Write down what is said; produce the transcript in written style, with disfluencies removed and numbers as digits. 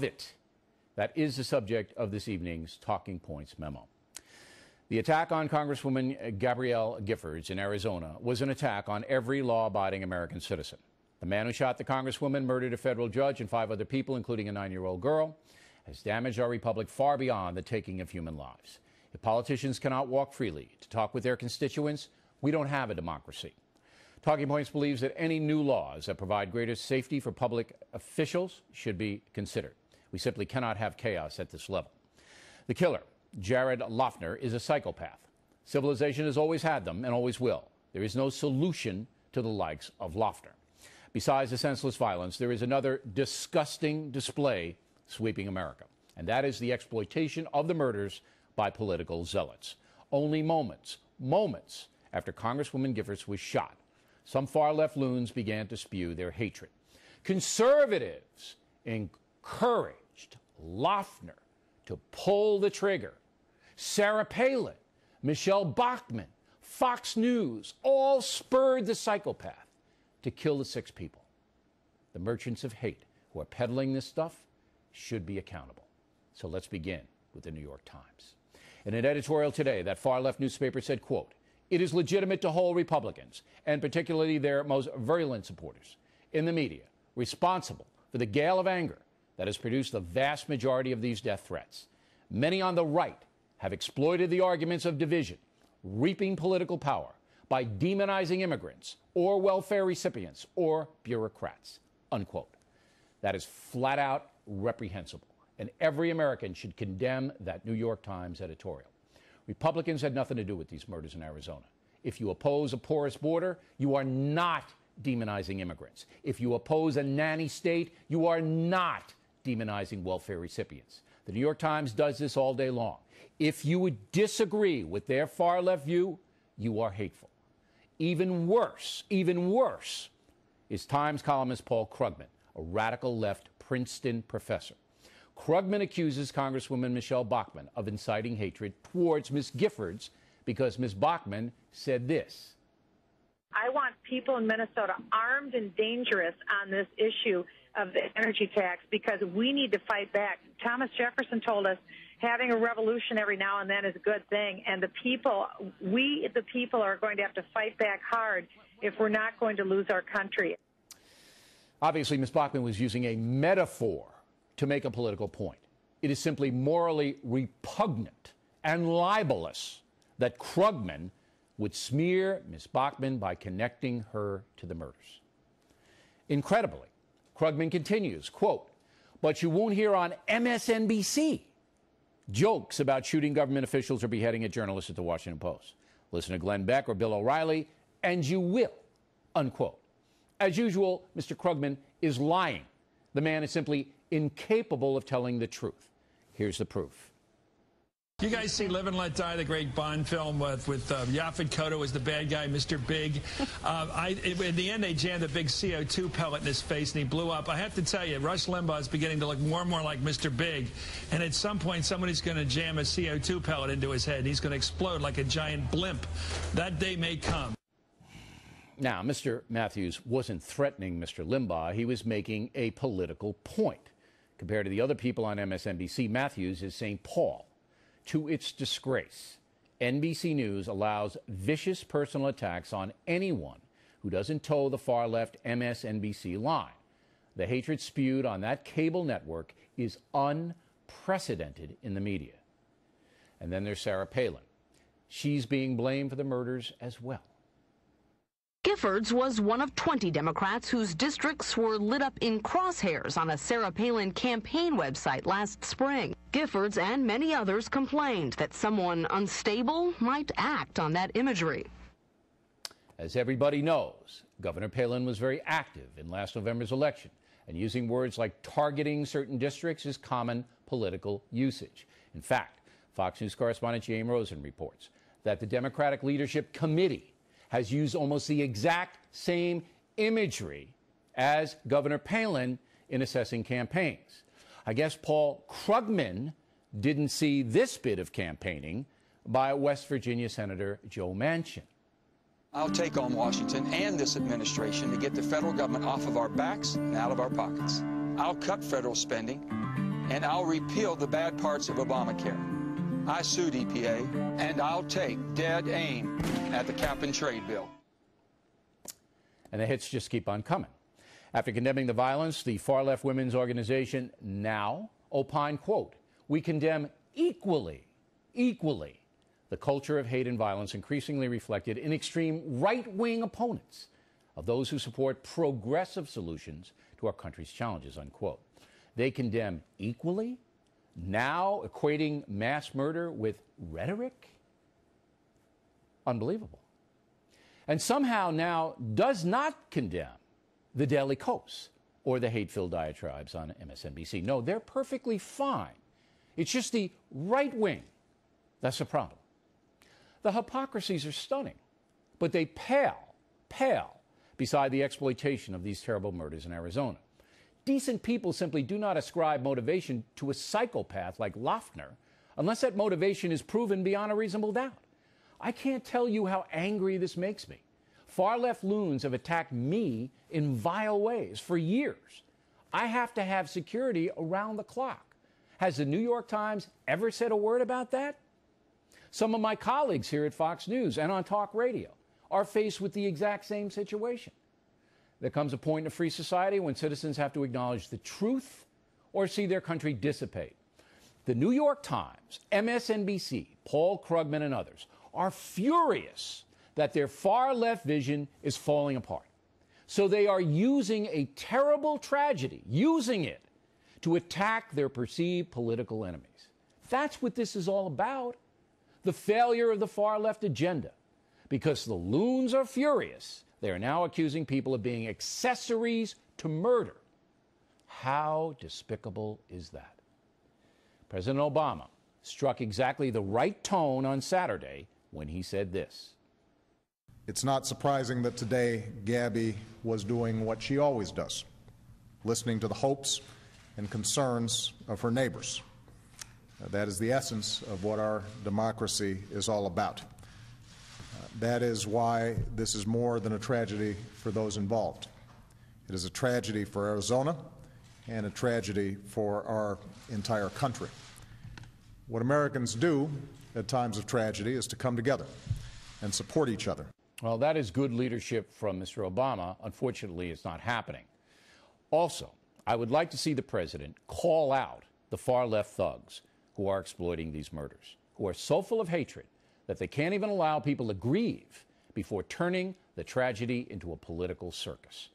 it. That is the subject of this evening's Talking Points memo. The attack on Congresswoman Gabrielle Giffords in Arizona was an attack on every law-abiding American citizen. The man who shot the Congresswoman, murdered a federal judge and 5 other people, including a 9-year-old girl, has damaged our republic far beyond the taking of human lives. If politicians cannot walk freely to talk with their constituents, we don't have a democracy. Talking Points believes that any new laws that provide greater safety for public officials should be considered. We simply cannot have chaos at this level. The killer, Jared Loughner, is a psychopath. Civilization has always had them and always will. There is no solution to the likes of Loughner. Besides the senseless violence, there is another disgusting display sweeping America, and that is the exploitation of the murders by political zealots. Only moments after Congresswoman Giffords was shot, some far-left loons began to spew their hatred. Conservatives encouraged Loughner to pull the trigger. Sarah Palin, Michelle Bachmann, Fox News, all spurred the psychopath to kill the 6 people. The merchants of hate who are peddling this stuff should be accountable. So let's begin with the New York Times. In an editorial today, that far-left newspaper said, quote, "It is legitimate to hold Republicans, and particularly their most virulent supporters, in the media, responsible for the gale of anger that has produced the vast majority of these death threats. Many on the right have exploited the arguments of division, reaping political power by demonizing immigrants or welfare recipients or bureaucrats," unquote. That is flat out reprehensible, and every American should condemn that New York Times editorial. Republicans had nothing to do with these murders in Arizona. If you oppose a porous border, you are not demonizing immigrants. If you oppose a nanny state, you are not demonizing welfare recipients. The New York Times does this all day long. If you would disagree with their far-left view, you are hateful. Even worse is Times columnist Paul Krugman, a radical left Princeton professor. Krugman accuses Congresswoman Michelle Bachmann of inciting hatred towards Ms. Giffords because Ms. Bachmann said this. I want people in Minnesota armed and dangerous on this issue of the energy tax because we need to fight back. Thomas Jefferson told us having a revolution every now and then is a good thing, and the people, we the people, are going to have to fight back hard if we're not going to lose our country. Obviously, Ms. Bachmann was using a metaphor to make a political point. It is simply morally repugnant and libelous that Krugman would smear Ms. Bachmann by connecting her to the murders. Incredibly, Krugman continues, quote, "But you won't hear on MSNBC jokes about shooting government officials or beheading a journalist at the Washington Post. Listen to Glenn Beck or Bill O'Reilly, and you will," unquote. As usual, Mr. Krugman is lying. The man is simply incapable of telling the truth. Here's the proof. You guys see Live and Let Die, the great Bond film with Yaphet Kotto as the bad guy, Mr. Big. In the end, they jammed a big CO2 pellet in his face, and he blew up. I have to tell you, Rush Limbaugh is beginning to look more and more like Mr. Big. And at some point, somebody's going to jam a CO2 pellet into his head. He's going to explode like a giant blimp. That day may come. Now, Mr. Matthews wasn't threatening Mr. Limbaugh. He was making a political point. Compared to the other people on MSNBC, Matthews is saying, Paul, to its disgrace, NBC News allows vicious personal attacks on anyone who doesn't toe the far-left MSNBC line. The hatred spewed on that cable network is unprecedented in the media. And then there's Sarah Palin. She's being blamed for the murders as well. Giffords was one of 20 Democrats whose districts were lit up in crosshairs on a Sarah Palin campaign website last spring. Giffords and many others complained that someone unstable might act on that imagery. As everybody knows, Governor Palin was very active in last November's election, and using words like targeting certain districts is common political usage. In fact, Fox News correspondent James Rosen reports that the Democratic Leadership Committee has used almost the exact same imagery as Governor Palin in assessing campaigns. I guess Paul Krugman didn't see this bit of campaigning by West Virginia Senator Joe Manchin. I'll take on Washington and this administration to get the federal government off of our backs and out of our pockets. I'll cut federal spending. and I'll repeal the bad parts of Obamacare. I sued EPA, and I'll take dead aim at the cap-and-trade bill. And the hits just keep on coming. After condemning the violence, the far-left women's organization Now opined, quote, "We condemn equally the culture of hate and violence increasingly reflected in extreme right-wing opponents of those who support progressive solutions to our country's challenges," unquote. They condemn equally, now equating mass murder with rhetoric? Unbelievable. And somehow Now does not condemn the Daily Kos or the hate-filled diatribes on MSNBC. No, they're perfectly fine. It's just the right wing that's the problem. The hypocrisies are stunning, but they pale beside the exploitation of these terrible murders in Arizona. Decent people simply do not ascribe motivation to a psychopath like Loeffner unless that motivation is proven beyond a reasonable doubt. I can't tell you how angry this makes me. Far-left loons have attacked me in vile ways for years. I have to have security around the clock. Has the New York Times ever said a word about that? Some of my colleagues here at Fox News and on talk radio are faced with the exact same situation. There comes a point in a free society when citizens have to acknowledge the truth or see their country dissipate. The New York Times, MSNBC, Paul Krugman, and others are furious that their far-left vision is falling apart. So they are using a terrible tragedy, using it to attack their perceived political enemies. That's what this is all about, the failure of the far-left agenda. Because the loons are furious, they are now accusing people of being accessories to murder. How despicable is that? President Obama struck exactly the right tone on Saturday when he said this. It's not surprising that today Gabby was doing what she always does, listening to the hopes and concerns of her neighbors. That is the essence of what our democracy is all about. That is why this is more than a tragedy for those involved. It is a tragedy for Arizona and a tragedy for our entire country. What Americans do at times of tragedy is to come together and support each other. Well, that is good leadership from Mr. Obama. Unfortunately, it's not happening. Also, I would like to see the president call out the far-left thugs who are exploiting these murders, who are so full of hatred that they can't even allow people to grieve before turning the tragedy into a political circus.